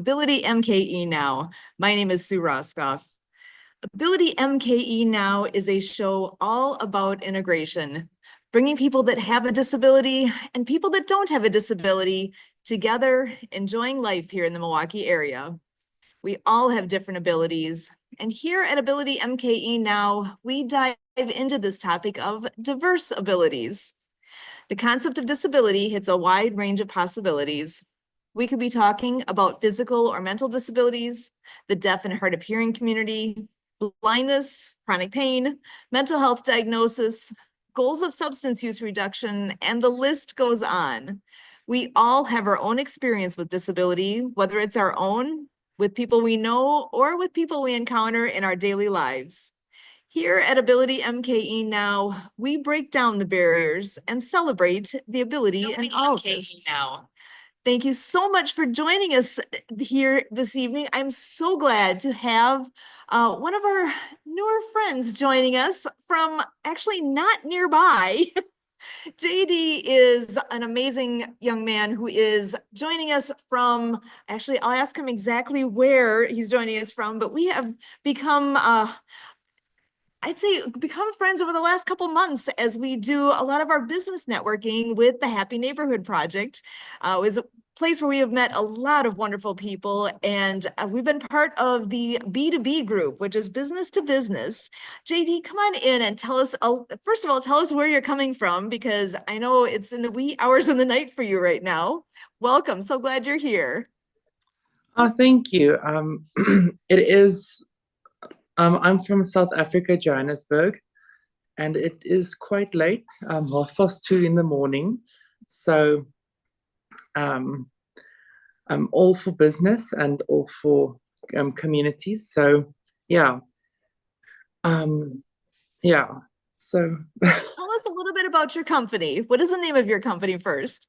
Ability MKE Now. My name is Sue Roskoff. Ability MKE Now is a show all about integration, bringing people that have a disability and people that don't have a disability together, enjoying life here in the Milwaukee area. We all have different abilities, and here at Ability MKE Now, we dive into this topic of diverse abilities. The concept of disability hits a wide range of possibilities. We could be talking about physical or mental disabilities, the deaf and hard of hearing community, blindness, chronic pain, mental health diagnosis, goals of substance use reduction, and the list goes on. We all have our own experience with disability, whether it's our own, with people we know, or with people we encounter in our daily lives. Here at Ability MKE Now, we break down the barriers and celebrate the ability in all of us. Thank you so much for joining us here this evening. I'm so glad to have one of our newer friends joining us from actually not nearby. JD is an amazing young man who is joining us from, actually, I'll ask him exactly where he's joining us from, but we have become I'd say become friends over the last couple months as we do a lot of our business networking with the Happy Neighborhood Project. It was a place where we have met a lot of wonderful people, and we've been part of the B2B group, which is business to business. JD, come on in and tell us, first of all, tell us where you're coming from, because I know it's in the wee hours of the night for you right now. Welcome, so glad you're here. Oh, thank you. It is I'm from South Africa, Johannesburg, and it is quite late, 2:30 in the morning. So I'm all for business and all for communities. So yeah, yeah. So tell us a little bit about your company. What is the name of your company first?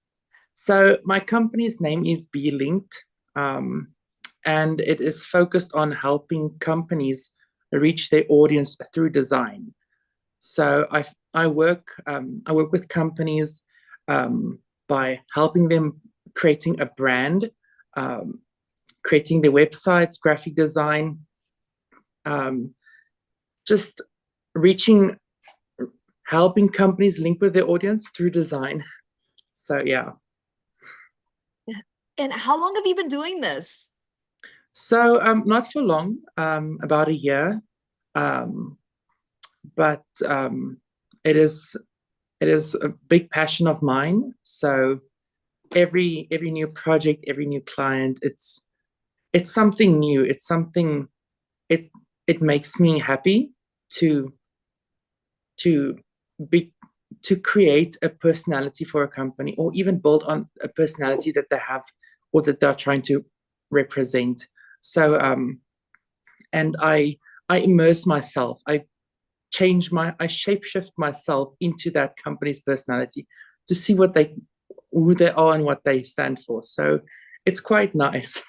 So my company's name is Be Linked, and it is focused on helping companies reach their audience through design. So I work with companies by helping them creating a brand, creating their websites, graphic design, just helping companies link with their audience through design. So yeah. And how long have you been doing this? So not for long, about a year, but it is a big passion of mine. So every new project, every new client, it's something new. It's something it makes me happy to create a personality for a company, or even build on a personality that they have or that they're trying to represent. So and I immerse myself. I shapeshift myself into that company's personality to see who they are and what they stand for. So it's quite nice.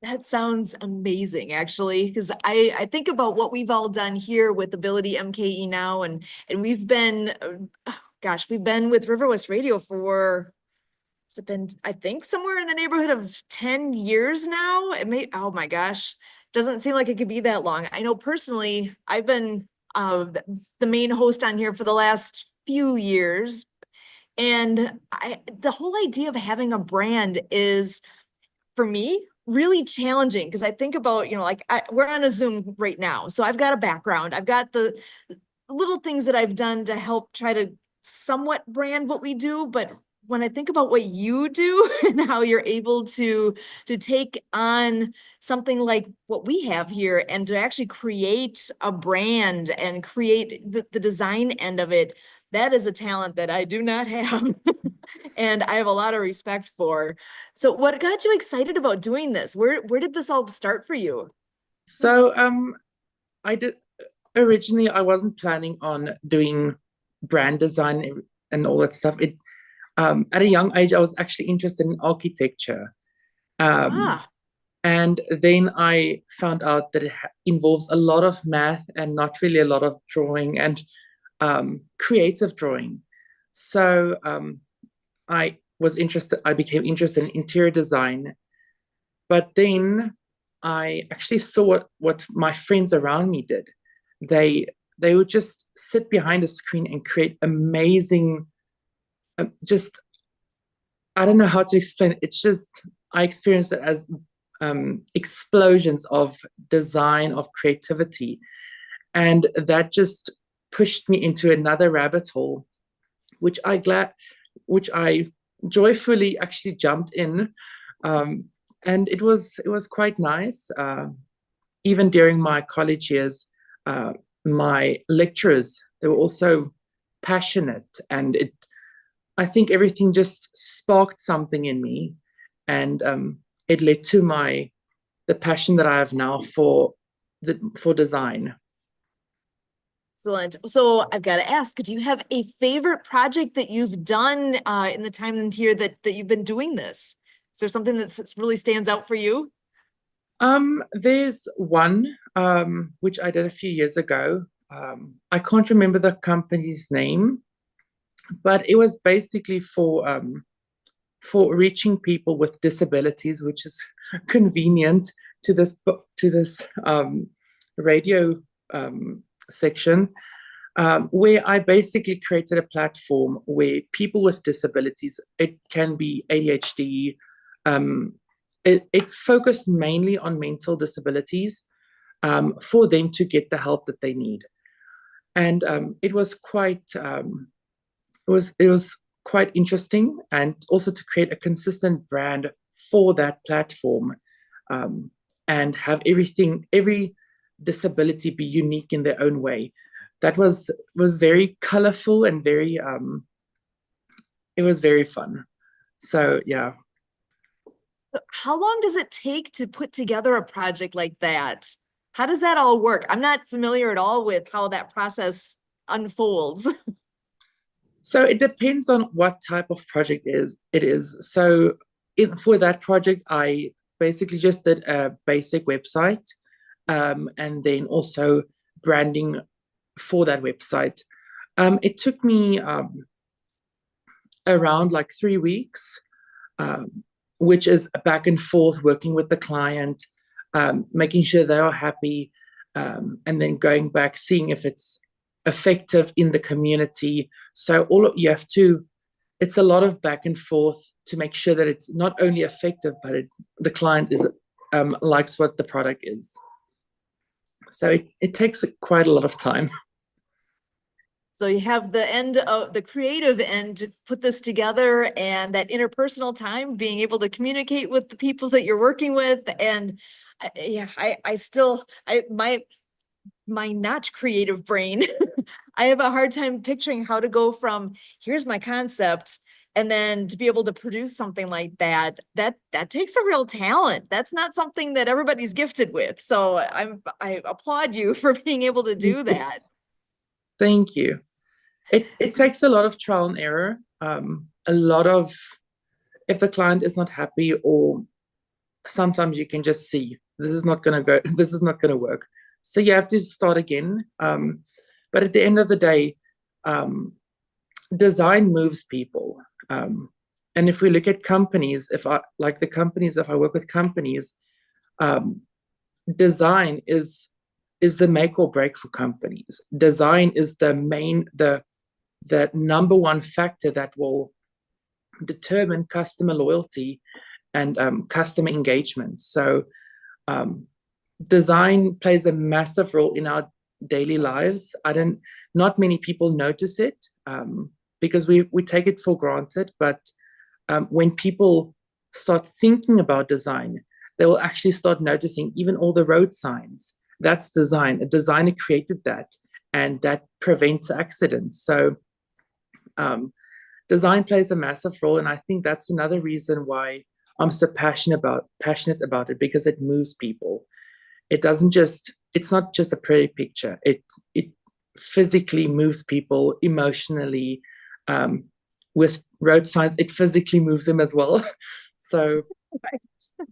That sounds amazing, actually, because I think about what we've all done here with Ability MKE Now, and we've been, we've been with River West Radio for, has it been, I think, somewhere in the neighborhood of 10 years now? It may, oh my gosh, doesn't seem like it could be that long. I know personally, I've been the main host on here for the last few years, and the whole idea of having a brand is, for me, really challenging, because I think about, we're on a Zoom right now, so I've got a background, I've got the little things that I've done to help try to somewhat brand what we do, but when I think about what you do and how you're able to take on something like what we have here and to actually create a brand and create the design end of it, that is a talent that I do not have. And I have a lot of respect for. So what got you excited about doing this? Where did this all start for you? So originally I wasn't planning on doing brand design and all that stuff. At a young age, I was actually interested in architecture. And then I found out that it involves a lot of math and not really a lot of drawing and creative drawing. So I became interested in interior design. But then I actually saw what my friends around me did. They would just sit behind a screen and create amazing, just I don't know how to explain it. It's just I experienced it as explosions of design, of creativity, and that just pushed me into another rabbit hole, which which I joyfully actually jumped in, um, and it was quite nice. Even during my college years, my lecturers, they were also passionate, and I think everything just sparked something in me, and it led to the passion that I have now for design. Excellent. So I've got to ask, do you have a favorite project that you've done in the time here that you've been doing this? Is there something that really stands out for you? There's one which I did a few years ago. I can't remember the company's name, but it was basically for reaching people with disabilities, which is convenient to this radio section, where I basically created a platform where people with disabilities, it can be ADHD, it focused mainly on mental disabilities, for them to get the help that they need. And it was quite interesting, and also to create a consistent brand for that platform, um, and have every disability be unique in their own way. That was very colorful and very it was very fun. So yeah. How long does it take to put together a project like that? How does that all work? I'm not familiar at all with how that process unfolds. So it depends on what type of project it is. So for that project, I basically just did a basic website, and then also branding for that website. It took me around like 3 weeks, which is a back and forth working with the client, making sure they are happy, and then going back, seeing if it's effective in the community. So you have to, it's a lot of back and forth to make sure that it's not only effective, but the client likes what the product is. So it takes quite a lot of time. So you have the end of the creative end to put this together, and that interpersonal time, being able to communicate with the people that you're working with. And yeah, I still, my not creative brain, I have a hard time picturing how to go from here's my concept and then to be able to produce something like that. That takes a real talent. That's not something that everybody's gifted with. So I applaud you for being able to do that. Thank you. It takes a lot of trial and error. A lot of, if the client is not happy, or sometimes you can just see this is not going to go, this is not going to work. So you have to start again. But at the end of the day, design moves people. And if we look at companies, if I work with companies, um, design is the make or break for companies. Design is the number one factor that will determine customer loyalty and customer engagement. So design plays a massive role in our daily lives. Not many people notice it, because we take it for granted. But when people start thinking about design, they will actually start noticing even all the road signs. That's design. A designer created that, and that prevents accidents. So design plays a massive role, and I think that's another reason why I'm so passionate about it, because it moves people. It's not just a pretty picture. It physically moves people emotionally. With road signs, it physically moves them as well. So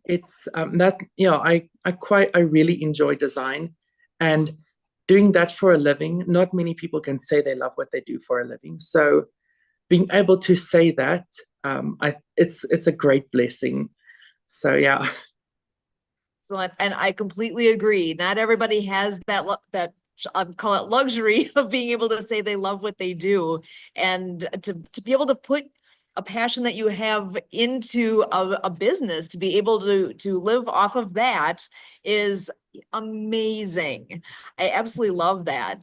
it's that I really enjoy design, and doing that for a living. Not many people can say they love what they do for a living. So being able to say that, it's a great blessing. So yeah. Excellent. And I completely agree. Not everybody has that I'll call it luxury of being able to say they love what they do. And to be able to put a passion that you have into a business, to be able to live off of that is amazing. I absolutely love that.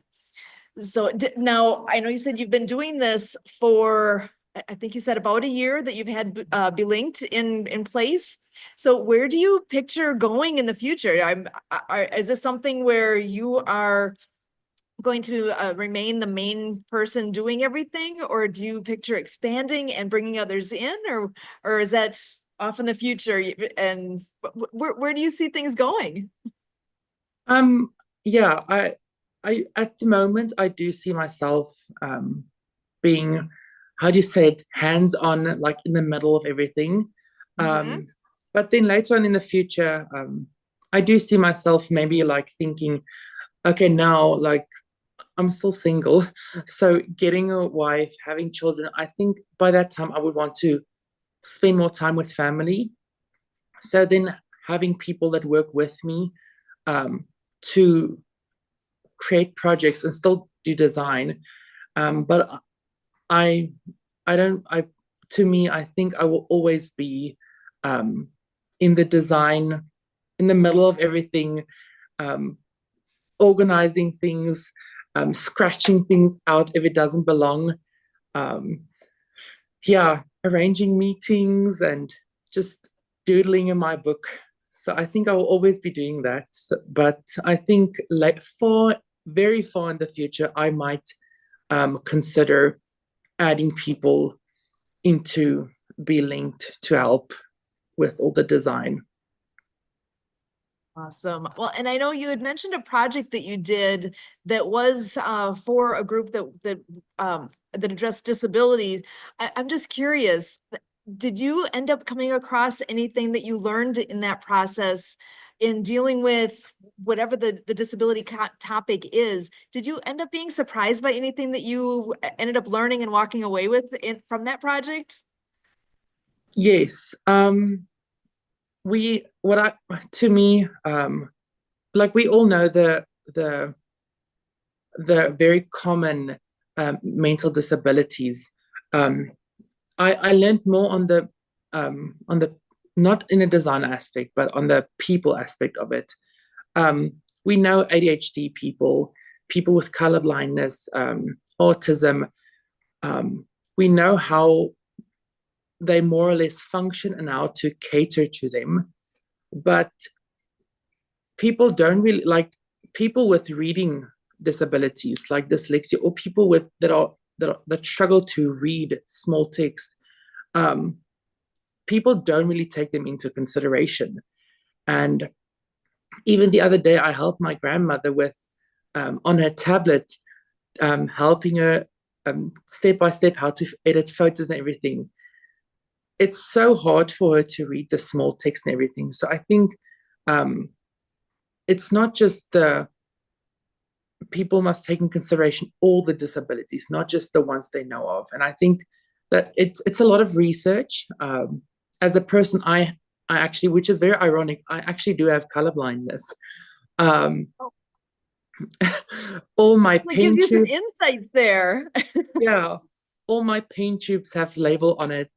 So now I know you said you've been doing this for, I think you said about a year that you've had Be Linked in place. So where do you picture going in the future? Is this something where you are going to remain the main person doing everything, or do you picture expanding and bringing others in, or is that off in the future? And where do you see things going? Um, yeah, I at the moment I do see myself being, how do you say it, hands-on, like in the middle of everything. Hmm. Um, but then later on in the future, I do see myself maybe like thinking, okay, now like I'm still single, so getting a wife, having children, I think by that time I would want to spend more time with family. So then having people that work with me to create projects and still do design. But I I don't I to me I think I will always be um in the design, in the middle of everything, um organizing things, scratching things out if it doesn't belong. Um yeah, arranging meetings and just doodling in my book. So I think I will always be doing that. But I think like far, very far in the future, I might consider adding people into Be Linked to help with all the design. Awesome. Well, and I know you had mentioned a project that you did that was for a group that addressed disabilities. I'm just curious, did you end up coming across anything that you learned in that process in dealing with whatever the disability topic is? Did you end up being surprised by anything that you ended up learning and walking away with from that project? Yes. We what I to me, like we all know the very common mental disabilities. Um, I learned more on the not in a design aspect, but on the people aspect of it. We know ADHD people, people with color blindness, autism. We know how they more or less function and how to cater to them, but people don't really like people with reading disabilities like dyslexia or people with that struggle to read small text. um, People don't really take them into consideration. And even the other day I helped my grandmother with on her tablet, helping her step by step how to edit photos and everything. It's so hard for her to read the small text and everything. So I think um, it's not just the people must take in consideration all the disabilities, not just the ones they know of. And I think that it's a lot of research. As a person, I actually, which is very ironic, I actually do have color blindness. Um, all my It gives paint you some tubes, insights there. yeah, all my paint tubes have levels on it.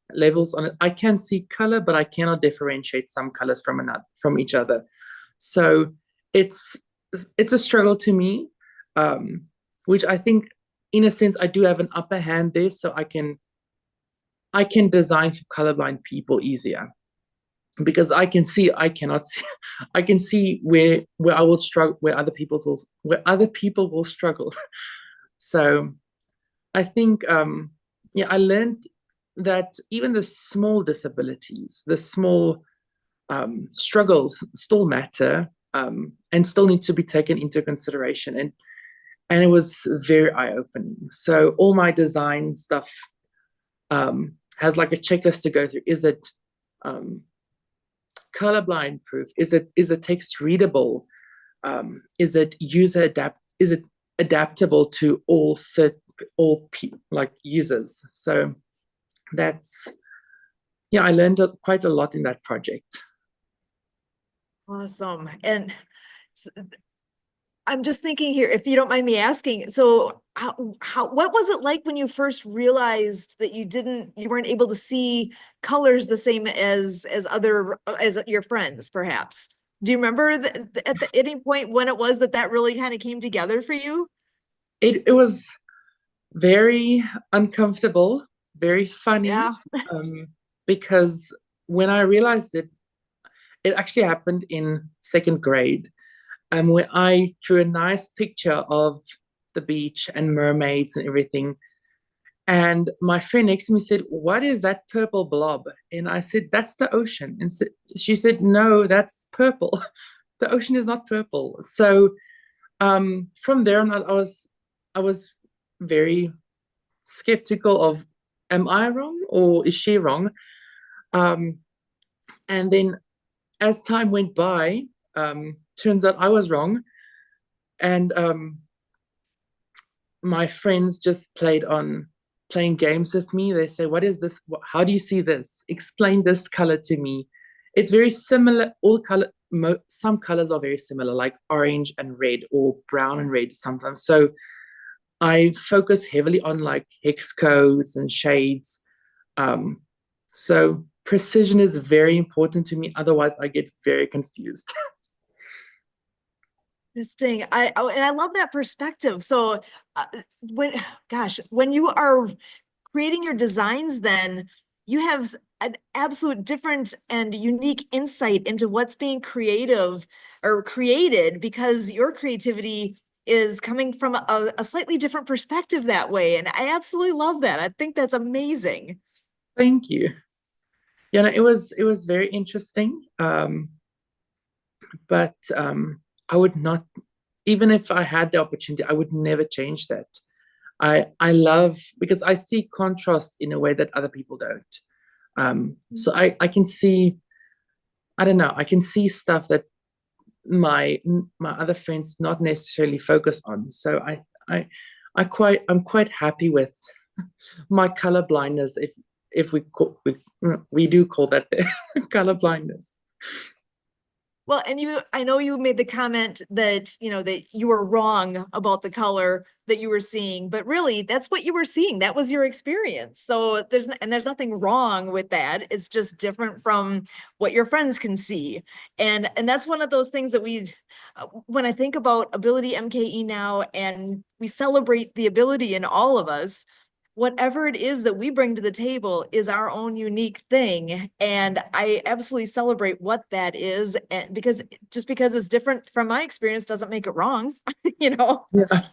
I can see color, but I cannot differentiate some colors from each other. So it's it's a struggle to me, um, which I think, in a sense, I do have an upper hand there, so I can design for colorblind people easier because I can see I cannot see I can see where I will struggle, where other people will struggle. So I think yeah, I learned that even the small disabilities, the small struggles still matter, and still need to be taken into consideration. And it was very eye-opening. So all my design stuff has like a checklist to go through. Is it um, colorblind proof? Is the text readable? Is it user adapt? Is it adaptable to all like users? So that's, yeah, I learned quite a lot in that project. Awesome. And s- I'm just thinking here, if you don't mind me asking, so what was it like when you first realized that you weren't able to see colors the same as your friends, perhaps? Do you remember any point when it was that that really kind of came together for you? It was very uncomfortable, very funny, Yeah. um, because when I realized it, it actually happened in second grade, where I drew a nice picture of the beach and mermaids and everything. And my friend next to me said, "What is that purple blob?" And I said, "That's the ocean." And she said, "No, that's purple. The ocean is not purple." So from there on, I was very skeptical of, am I wrong or is she wrong? Um, and then as time went by, turns out I was wrong. And my friends just playing games with me. They say, "What is this? How do you see this? Explain this color to me." It's very similar. Some colors are very similar, like orange and red or brown and red sometimes. So I focus heavily on like hex codes and shades. Um, so precision is very important to me. Otherwise, I get very confused. Interesting. And I love that perspective. So uh, when gosh, when you are creating your designs, then you have an absolute different and unique insight into what's being creative or created because your creativity is coming from a slightly different perspective that way. And I absolutely love that. I think that's amazing. Thank you. Yeah, no, it was very interesting. But I would not, even if I had the opportunity, I would never change that. I love because I see contrast in a way that other people don't. So I can see, I don't know, I can see stuff that my other friends not necessarily focus on. So I'm quite happy with my color blindness, if we do call that color blindness. Well, and I know you made the comment that, that you were wrong about the color that you were seeing, but really that's what you were seeing. That was your experience. So there's nothing wrong with that. It's just different from what your friends can see. And that's one of those things that when I think about Ability MKE now and we celebrate the ability in all of us, whatever it is that we bring to the table is our own unique thing. And I absolutely celebrate what that is. And because just because it's different from my experience doesn't make it wrong, you know? Yeah.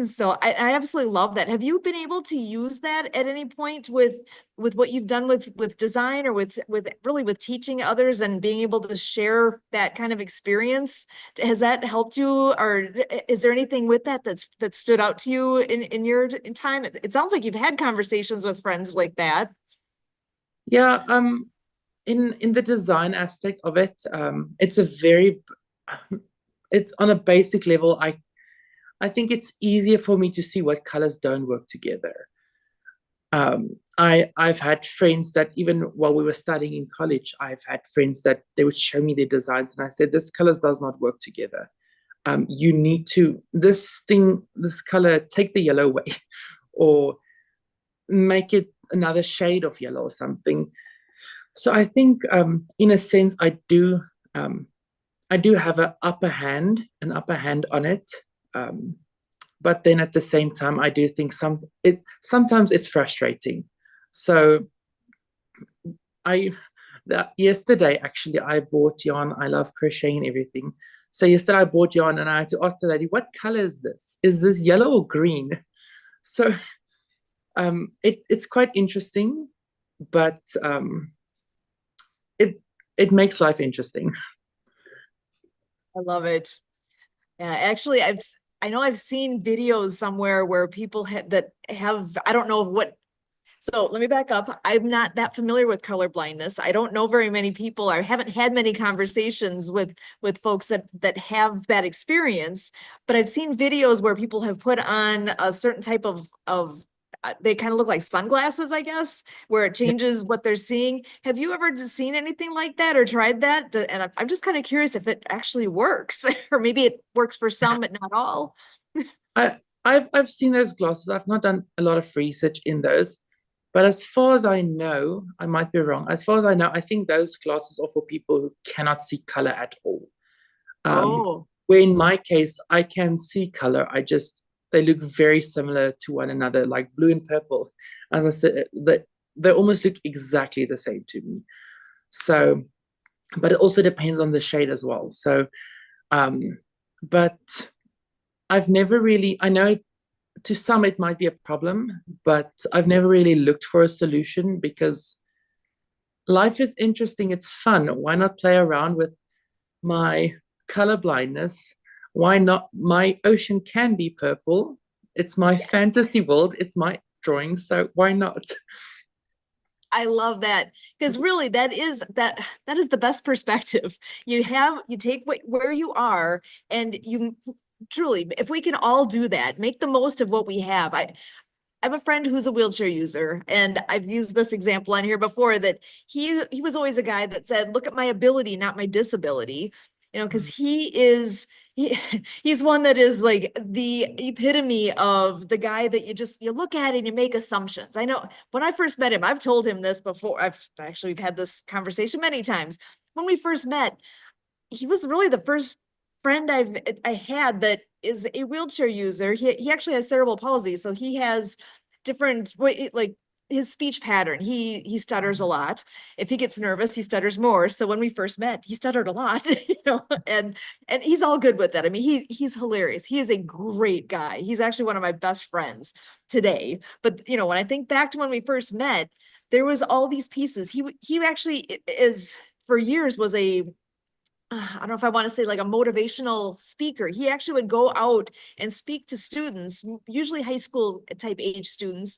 So I absolutely love that. Have you been able to use that at any point with what you've done with design or with really with teaching others and being able to share that kind of experience? Has that helped you, or is there anything with that stood out to you in your time? It sounds like you've had conversations with friends like that. Yeah, in the design aspect of it, it's on a basic level. I think it's easier for me to see what colors don't work together. I've had friends that even while we were studying in college, I've had friends that they would show me their designs, and I said, "This colors does not work together. You need to this color, take the yellow away, or make it another shade of yellow or something." So I think, in a sense, I do have an upper hand on it. Um, but then at the same time, I do think sometimes it's frustrating. So I yesterday actually I bought yarn. I love crocheting and everything. So yesterday I bought yarn and I had to ask the lady, "What color is this? Is this yellow or green?" So it's quite interesting, but it it makes life interesting. I love it. Yeah, actually, I know I've seen videos somewhere where people that have, I don't know what. So let me back up. I'm not that familiar with color blindness. I don't know very many people. I haven't had many conversations with folks that have that experience, but I've seen videos where people have put on a certain type of they kind of look like sunglasses, I guess, where it changes what they're seeing. Have you ever seen anything like that or tried that? And I'm just kind of curious if it actually works, or maybe it works for some, but not all. I've seen those glasses. I've not done a lot of research in those, but as far as I know, I might be wrong. As far as I know, I think those glasses are for people who cannot see color at all. Oh, Where in my case, I can see color. They look very similar to one another, like blue and purple. As I said, they almost look exactly the same to me. So, but it also depends on the shade as well. So, um, but I've never really, I know to some it might be a problem, but I've never really looked for a solution because life is interesting. It's fun. Why not play around with my color blindness? Why not? My ocean can be purple. It's my fantasy world. It's my drawing. So why not? I love that because really that is the best perspective. You take where you are and you truly, if we can all do that, make the most of what we have. I have a friend who's a wheelchair user, and I've used this example on here before that he was always a guy that said, "Look at my ability, not my disability," because he's one that is like the epitome of the guy that you look at and you make assumptions. I know when I first met him, I've told him this before. We've had this conversation many times. When we first met, he was really the first friend I had that is a wheelchair user. He actually has cerebral palsy, so he has different like his speech pattern. He stutters a lot. If he gets nervous, he stutters more. So when we first met, he stuttered a lot, and he's all good with that. I mean, he's hilarious. He is a great guy. He's actually one of my best friends today. But when I think back to when we first met, there was all these pieces. He actually is for years was a I don't know if I want to say like a motivational speaker. He actually would go out and speak to students, usually high school type age students,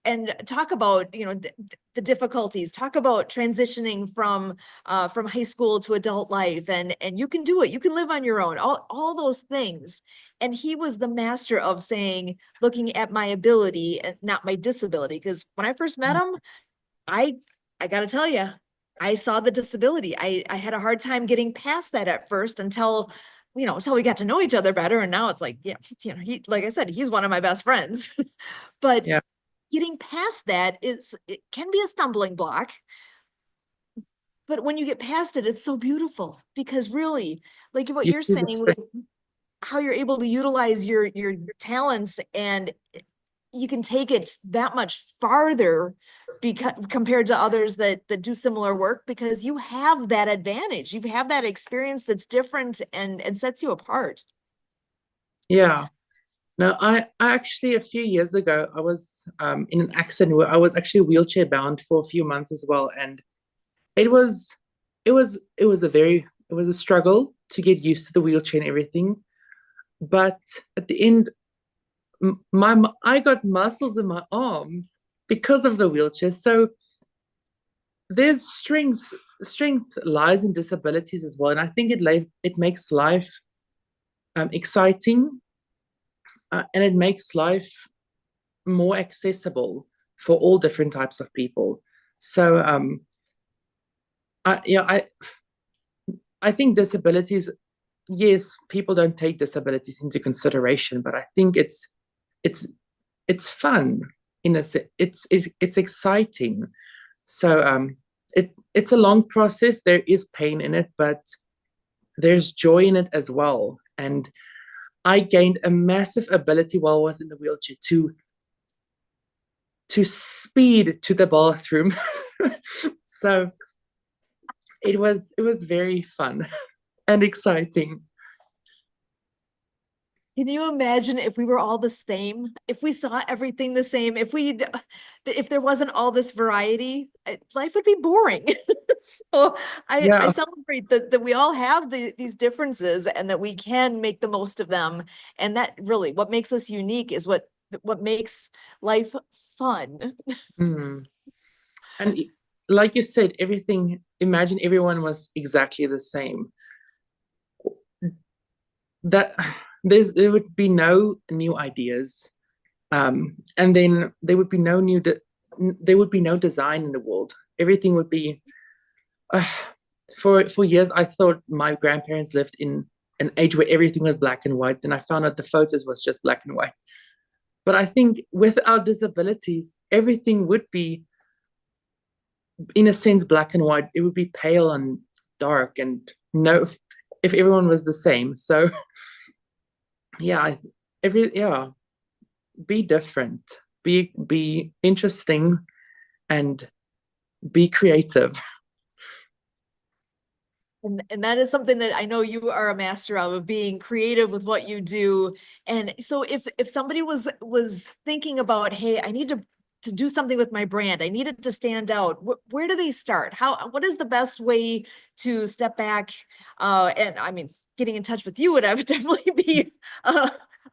and talk about the difficulties, talk about transitioning from high school to adult life, and you can do it, you can live on your own, all those things. And he was the master of saying, looking at my ability and not my disability. Because when I first met him, I I got to tell you, I saw the disability. I had a hard time getting past that at first until we got to know each other better. And now it's like, yeah, he, like I said, he's one of my best friends. But Yeah. getting past that it can be a stumbling block. But when you get past it, it's so beautiful because really, like what You you're see the saying with how you're able to utilize your talents, and you can take it that much farther because compared to others that do similar work, because you have that advantage, you have that experience that's different and sets you apart. yeah. No, I actually a few years ago I was in an accident where I was actually wheelchair bound for a few months as well, and it was it was a struggle to get used to the wheelchair and everything. But at the end, I got muscles in my arms because of the wheelchair. So there's strength lies in disabilities as well, and I think it makes life exciting, and it makes life more accessible for all different types of people. So I yeah I think disabilities, yes, people don't take disabilities into consideration, but I think it's it's fun in a it's exciting. So it's a long process. There is pain in it, but there's joy in it as well. And I gained a massive ability while I was in the wheelchair to speed to the bathroom. So it was very fun and exciting. Can you imagine if we were all the same? If we saw everything the same, if there wasn't all this variety, life would be boring. So I Yeah. celebrate that we all have these differences and that we can make the most of them. And that really what makes us unique is what makes life fun. Mm. And like you said, imagine everyone was exactly the same. That there would be no new ideas. And then there would be there would be no design in the world. Everything would be uh, for years. I thought my grandparents lived in an age where everything was black and white. Then I found out the photos was just black and white. But I think with our disabilities, everything would be, in a sense, black and white. It would be pale and dark, and no, if everyone was the same. So yeah, yeah, be different, be interesting, and be creative. And that is something that I know you are a master of being creative with what you do. And so if somebody was thinking about, hey, I need to do something with my brand, I need it to stand out, where do they start? What is the best way to step back? And I mean, getting in touch with you would definitely be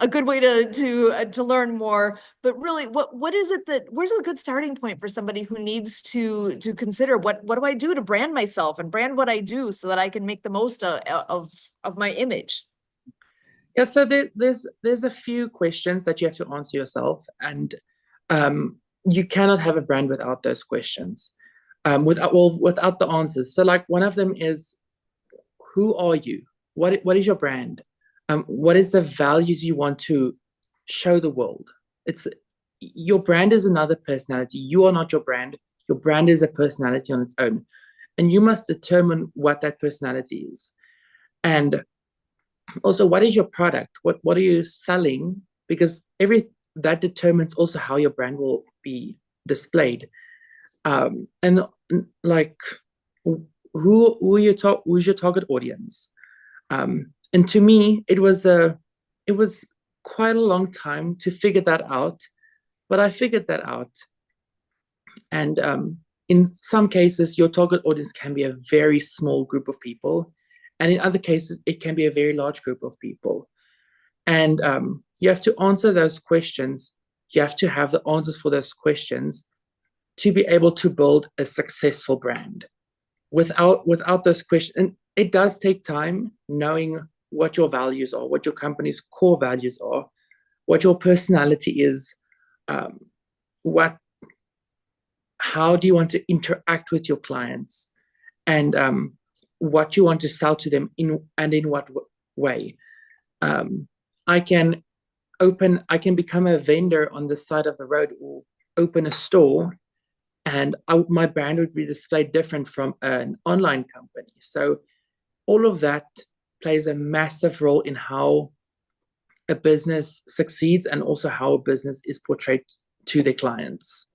a good way to learn more. But really, what is it where's a good starting point for somebody who needs to consider what do I do to brand myself and brand what I do so that I can make the most of my image? Yeah, so there's a few questions that you have to answer yourself, and you cannot have a brand without those questions, without the answers. So like one of them is, who are you? What is your brand? What is the values you want to show the world? It's Your brand is another personality. You are not your brand. Your brand is a personality on its own, and you must determine what that personality is. And also, what is your product? What are you selling? Because every that determines also how your brand will be displayed. And like who's your target audience? And to me, it was quite a long time to figure that out, but I figured that out. And in some cases, your target audience can be a very small group of people, and in other cases, it can be a very large group of people. And you have to answer those questions. You have to have the answers for those questions to be able to build a successful brand. Without those questions, and it does take time knowing what your values are, what your company's core values are, what your personality is, um, what how do you want to interact with your clients, and what you want to sell to them in what way. Um, I can I can become a vendor on the side of the road or open a store, and my brand would be displayed different from an online company. So all of that plays a massive role in how a business succeeds and also how a business is portrayed to their clients.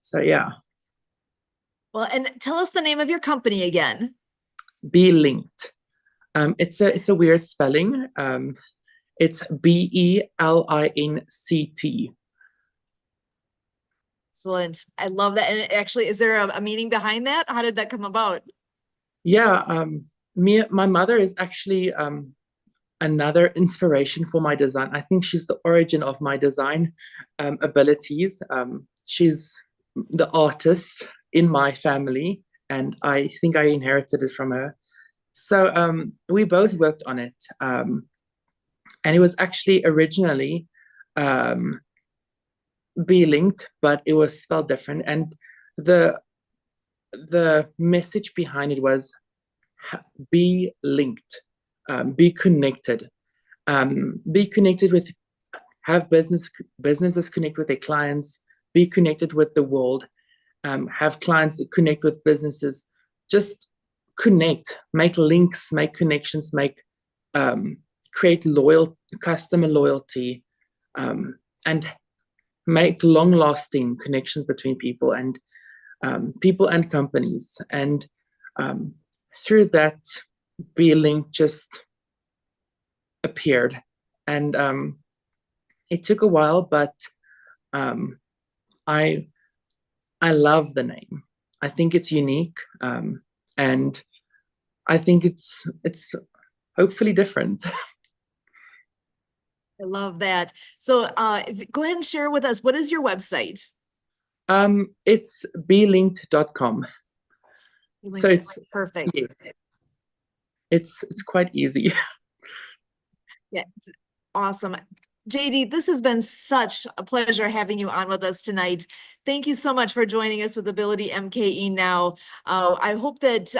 So yeah, Well, and tell us the name of your company again. be linked. It's a weird spelling. It's BELINCT. Excellent. I love that. And actually, is there a meaning behind that? How did that come about? Yeah, my mother is actually another inspiration for my design. I think she's the origin of my design abilities. She's the artist in my family, and I think I inherited it from her. So we both worked on it, and it was actually originally um, be linked, but it was spelled different. And the the message behind it was be linked, be connected, be connected with, have businesses connect with their clients, be connected with the world, have clients connect with businesses, just connect, make links, make connections, make create loyal customer loyalty, and make long-lasting connections between people and companies. And through that, Be Link just appeared, and it took a while, but um, I I love the name. I think it's unique, and I think it's hopefully different. I love that. So go ahead and share with us, what is your website? It's belinked.com. So it's Perfect. yes, it's quite easy. Yeah, awesome. JD, this has been such a pleasure having you on with us tonight. Thank you so much for joining us with Ability MKE Now. I hope that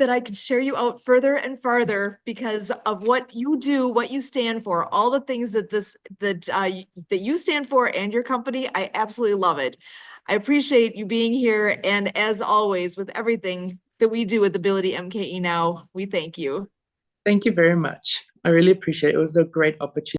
I could share you out further and farther because of what you do, what you stand for, all the things that you stand for and your company. I absolutely love it. I appreciate you being here, and as always, with everything that we do with Ability MKE Now, we thank you. Thank you very much. I really appreciate it. It was a great opportunity.